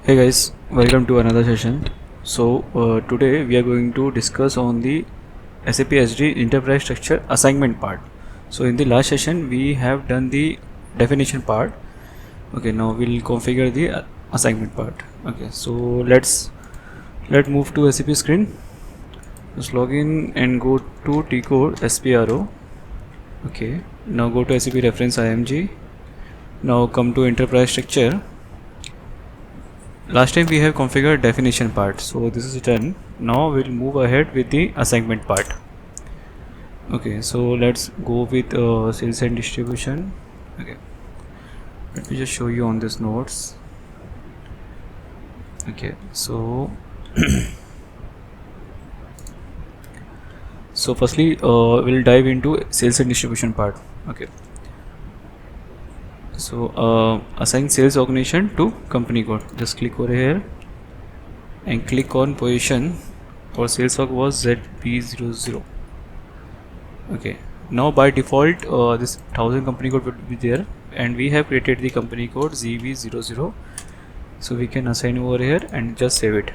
Hey guys, welcome to another session. Today we are going to discuss on the SAP SD enterprise structure assignment part. So in the last session we have done the definition part. Okay, now we'll configure the assignment part. Okay, so let's move to SAP screen. Just log in and go to T code SPRO. Okay, now go to SAP reference IMG. Now come to enterprise structure. Last time we have configured definition part, so this is done. Now we'll move ahead with the assignment part. Okay, so let's go with sales and distribution. Okay, let me just show you on this notes. Okay, so so firstly we'll dive into sales and distribution part. Okay, so assign sales organization to company code. Just click over here and click on position. For sales org was ZB00. Okay, now by default this 1000 company code would be there, and we have created the company code ZB00, so we can assign over here and just save it.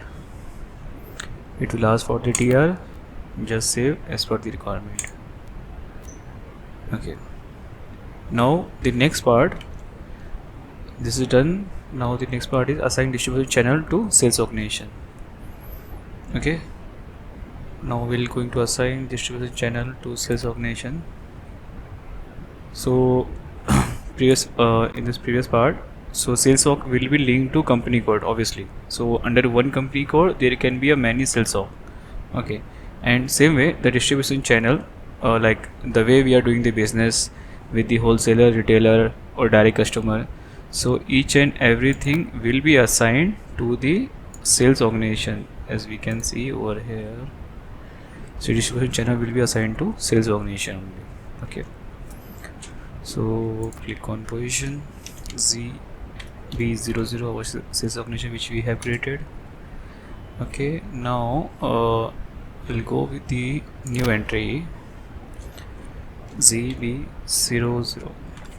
It will ask for the TR, just save as per the requirement. Okay, now the next part, this is done. Now the next part is assign distribution channel to sales organization. Okay, now we're going to assign distribution channel to sales organization. So in this previous part, so sales org will be linked to company code, obviously. So under one company code there can be a many sales org. Okay, and same way the distribution channel, like the way we are doing the business with the wholesaler, retailer or direct customer, so each and everything will be assigned to the sales organization, as we can see over here. So distribution channel will be assigned to sales organization only. Okay, so click on position ZB00, our sales organization which we have created. Okay, now we'll go with the new entry ZB00.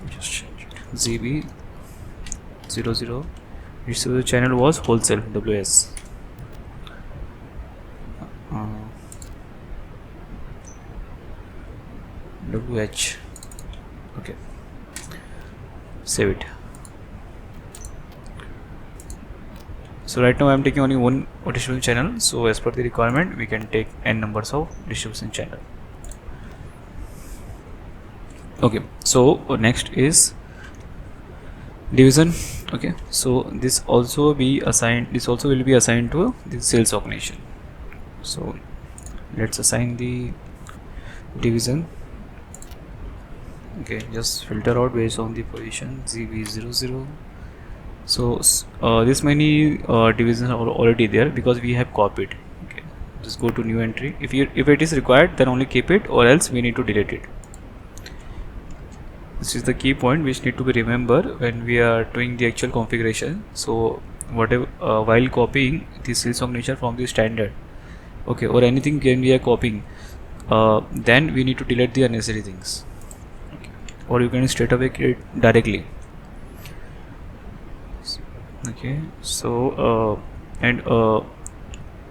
Just change it. ZB00. Distribution channel was wholesale WS. WH. Okay, save it. So right now I am taking only one distribution channel, so as per the requirement we can take n numbers of distribution channel. Okay, so next is division. Okay, so this also will be assigned to the sales organization. So let's assign the division. Okay, just filter out based on the position ZB00. So this many divisions are already there because we have copied. Okay, just go to new entry. If it is required, then only keep it, or else we need to delete it. This is the key point which need to be remembered when we are doing the actual configuration. So whatever while copying the sales organization from the standard, okay, or anything when we are copying, then we need to delete the unnecessary things. Okay. Or you can straight away create directly. Okay, so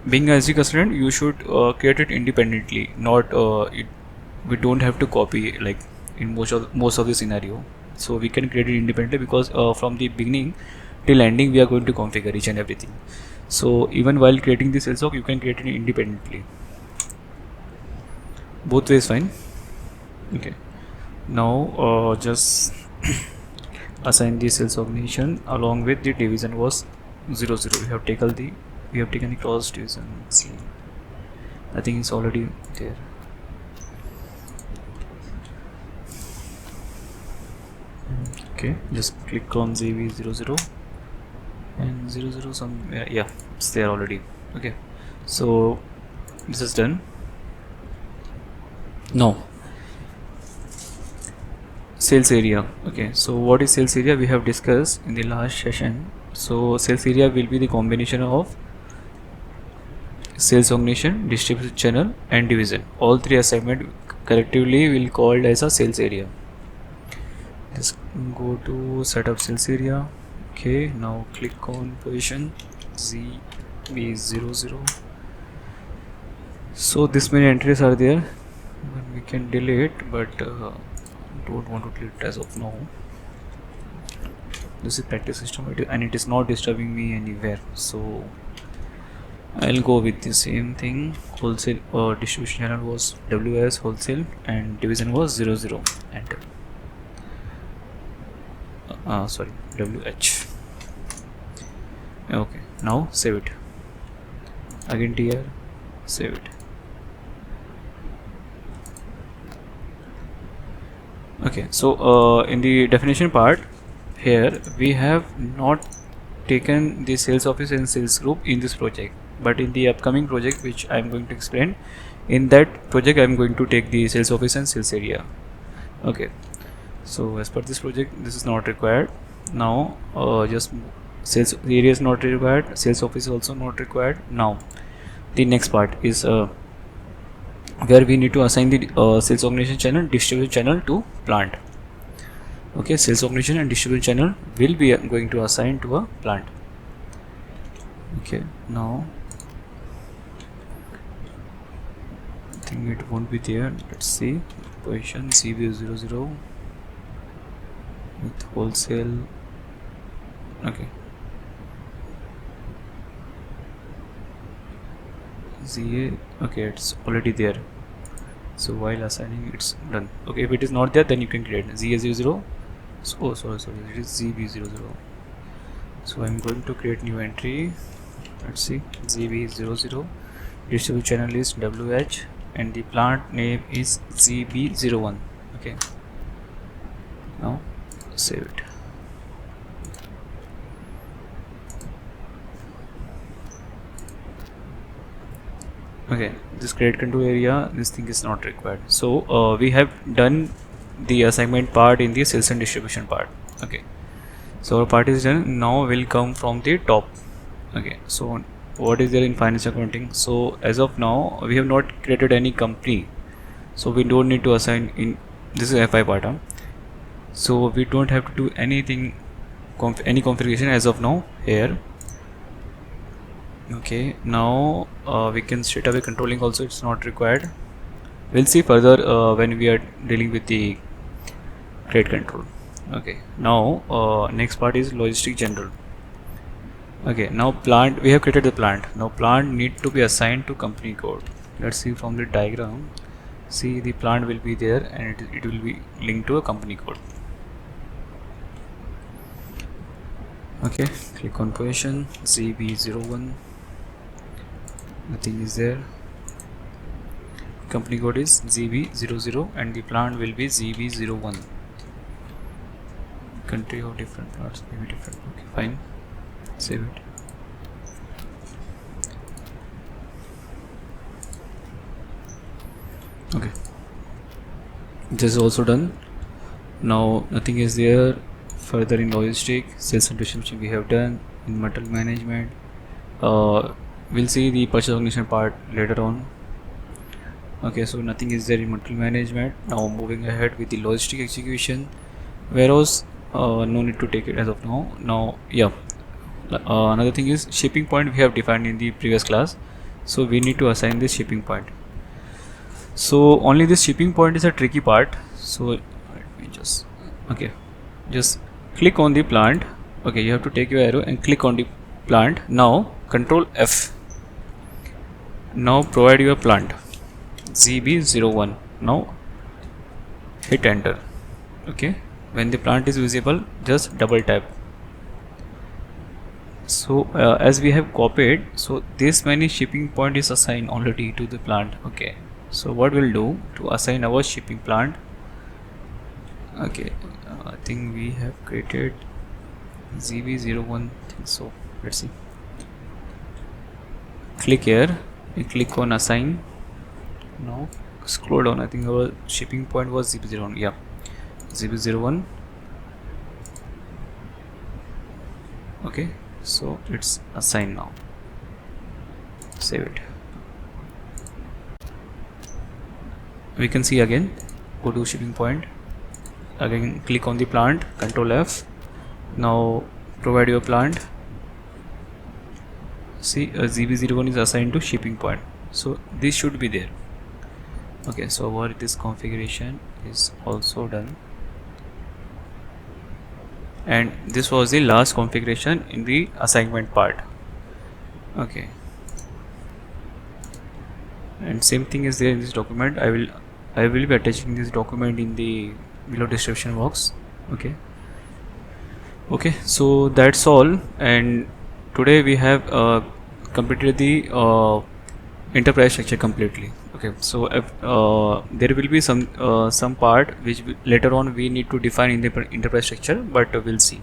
being as a consultant, you should create it independently, not we don't have to copy like in most of the scenario. So we can create it independently because from the beginning till ending we are going to configure each and everything. So even while creating the sales org, you can create it independently. Both ways fine. Okay, now just assign the sales organization along with the division was 00. We have taken the cross division. See, I think it's already there. Okay, just click on ZB00 and 00 somewhere. Yeah, it's there already. Okay, so this is done. Now sales area. Okay, so what is sales area? We have discussed in the last session. So sales area will be the combination of sales organization, distribution channel and division. All three assignment collectively will called as a sales area. Just go to setup sales area Okay, now click on position ZB00. So this many entries are there, but we can delete, but don't want to delete as of now. This is practice system and it is not disturbing me anywhere, so I'll go with the same thing. Wholesale distribution channel was WS wholesale and division was 00. Enter. Sorry, WH. Okay, now save it. Again TR, save it. Okay, so in the definition part here we have not taken the sales office and sales group in this project, but in the upcoming project which I am going to explain, in that project I am going to take the sales office and sales area. Okay, so as per this project this is not required. Now just sales area is not required, sales office is also not required. Now the next part is where we need to assign the sales organization channel, distribution channel to plant. Okay, sales organization and distribution channel will be going to assign to a plant. Okay, now I think it won't be there. Let's see, position CB00 with wholesale. Okay, ZA. Okay, it's already there, so while assigning it's done. Okay, if it is not there, then you can create ZA00. So, oh, sorry, it is ZB00. So I'm going to create new entry. Let's see, ZB00, distribution channel is WH and the plant name is ZB01. Okay, now save it. Okay, this create control area, this thing is not required. So we have done the assignment part in the sales and distribution part. Okay, so our part is done. Now will come from the top. Okay, so what is there in finance accounting? So as of now we have not created any company, so we don't need to assign in this is FI part. So we don't have to do anything, any configuration as of now here. Okay, now we can straight away controlling also, it's not required. We'll see further when we are dealing with the create control. Okay, now next part is logistic general. Okay, now plant, we have created the plant. Now plant need to be assigned to company code. Let's see from the diagram. See, the plant will be there and it will be linked to a company code. Okay, click on position ZB01. Nothing is there. Company code is ZB00 and the plant will be ZB01. Country of different plants may be different. Okay, fine. Save it. Okay, this is also done. Now nothing is there further in logistic. Sales and distribution we have done. In material management we'll see the purchase organization part later on. Okay, so nothing is there in material management. Now moving ahead with the logistic execution, warehouse no need to take it as of now. Now yeah, another thing is shipping point we have defined in the previous class, so we need to assign this shipping point. So only this shipping point is a tricky part, so let me just, okay, just click on the plant. Okay, you have to take your arrow and click on the plant. Now control F. Now provide your plant ZB01. Now hit enter. Okay, when the plant is visible, just double tap. So as we have copied, so this many shipping point is assigned already to the plant. Okay, so what we'll do to assign our shipping plant. Okay, I think we have created ZB01 thing, so let's see. Click here and click on assign. Now scroll down. I think our shipping point was ZB01. Yeah, ZB01. Okay, so it's assigned now. Save it. We can see again. Go to shipping point. Again click on the plant. Control F. Now provide your plant. See, ZB01 is assigned to shipping point, so this should be there. Okay, so our this configuration is also done, and this was the last configuration in the assignment part. Okay, and same thing is there in this document. I will be attaching this document in the below description box. Okay, so that's all, and today we have completed the enterprise structure completely. Okay, so if, there will be some part which later on we need to define in the enterprise structure, but we'll see.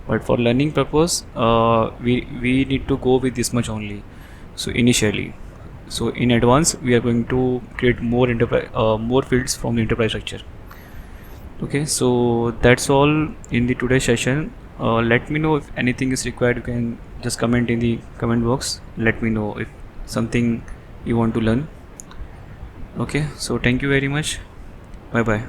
But for learning purpose, we need to go with this much only. So initially, so in advance we are going to create more enterprise more fields from the enterprise structure. Okay, so that's all in the today's session. Let me know if anything is required. You can just comment in the comment box. Let me know if something you want to learn. Okay, so thank you very much. Bye bye.